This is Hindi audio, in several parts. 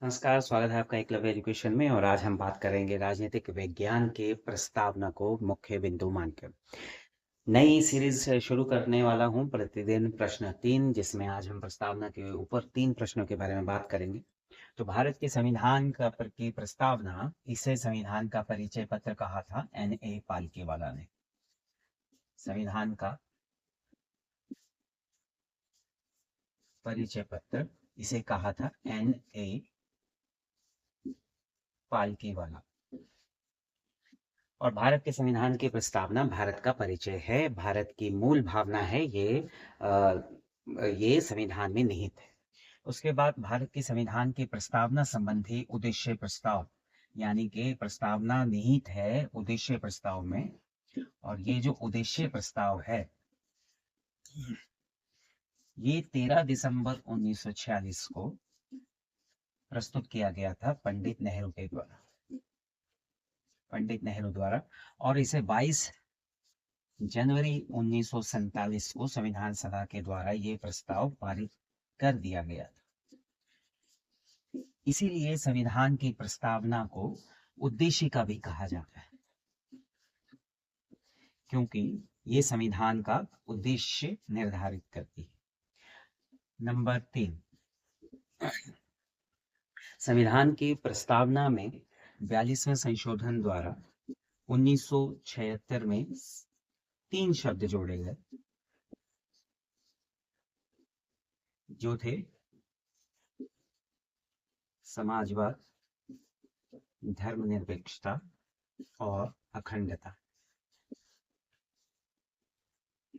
नमस्कार, स्वागत है आपका एकलव्य एजुकेशन में। और आज हम बात करेंगे राजनीतिक विज्ञान के प्रस्तावना को मुख्य बिंदु मानकर। नई सीरीज शुरू करने वाला हूं, प्रतिदिन प्रश्न 3, जिसमें आज हम प्रस्तावना के ऊपर 3 प्रश्नों के बारे में बात करेंगे। तो भारत के संविधान की प्रस्तावना, इसे संविधान का परिचय पत्र कहा था N.A. पालकीवाला ने। संविधान का परिचय पत्र इसे कहा था N.A. पालकीवाला। और भारत के संविधान की प्रस्तावना भारत का परिचय है, भारत की मूल भावना है, ये संविधान में निहित है। उसके बाद भारत के संविधान की प्रस्तावना संबंधी उद्देश्य प्रस्ताव, यानी कि प्रस्तावना निहित है उद्देश्य प्रस्ताव में। और ये जो उद्देश्य प्रस्ताव है, ये 13 दिसंबर 1946 को प्रस्तुत किया गया था पंडित नेहरू द्वारा। और इसे 22 जनवरी 1947 को संविधान सभा के द्वारा ये प्रस्ताव पारित कर दिया गया था। इसीलिए संविधान की प्रस्तावना को उद्देशिका भी कहा जाता है, क्योंकि ये संविधान का उद्देश्य निर्धारित करती है। नंबर 3, संविधान की प्रस्तावना में 42वें संशोधन द्वारा 1976 में 3 शब्द जोड़े गए, जो थे समाजवाद, धर्मनिरपेक्षता और अखंडता।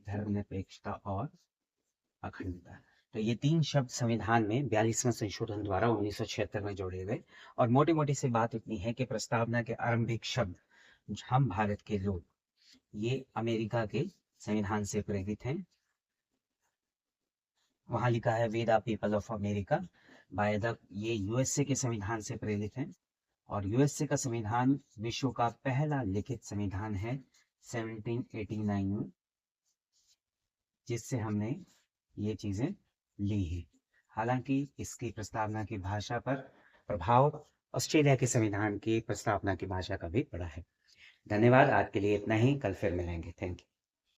धर्मनिरपेक्षता और अखंडता, तो ये 3 शब्द संविधान में 42वें संशोधन द्वारा 1976 में जोड़े गए। और मोटी मोटी सी बात इतनी है कि प्रस्तावना के आरंभिक शब्द हम भारत के लोग, ये अमेरिका के संविधान से प्रेरित हैं। वहां लिखा है we the people of America by the, ये यूएसए के संविधान से प्रेरित है। और यूएसए का संविधान विश्व का पहला लिखित संविधान है 1789 में, जिससे हमने ये चीजें ली है। हालांकि इसकी प्रस्तावना की भाषा पर प्रभाव ऑस्ट्रेलिया के संविधान की प्रस्तावना की भाषा का भी पड़ा है। धन्यवाद, आज के लिए इतना ही, कल फिर मिलेंगे। Thank you.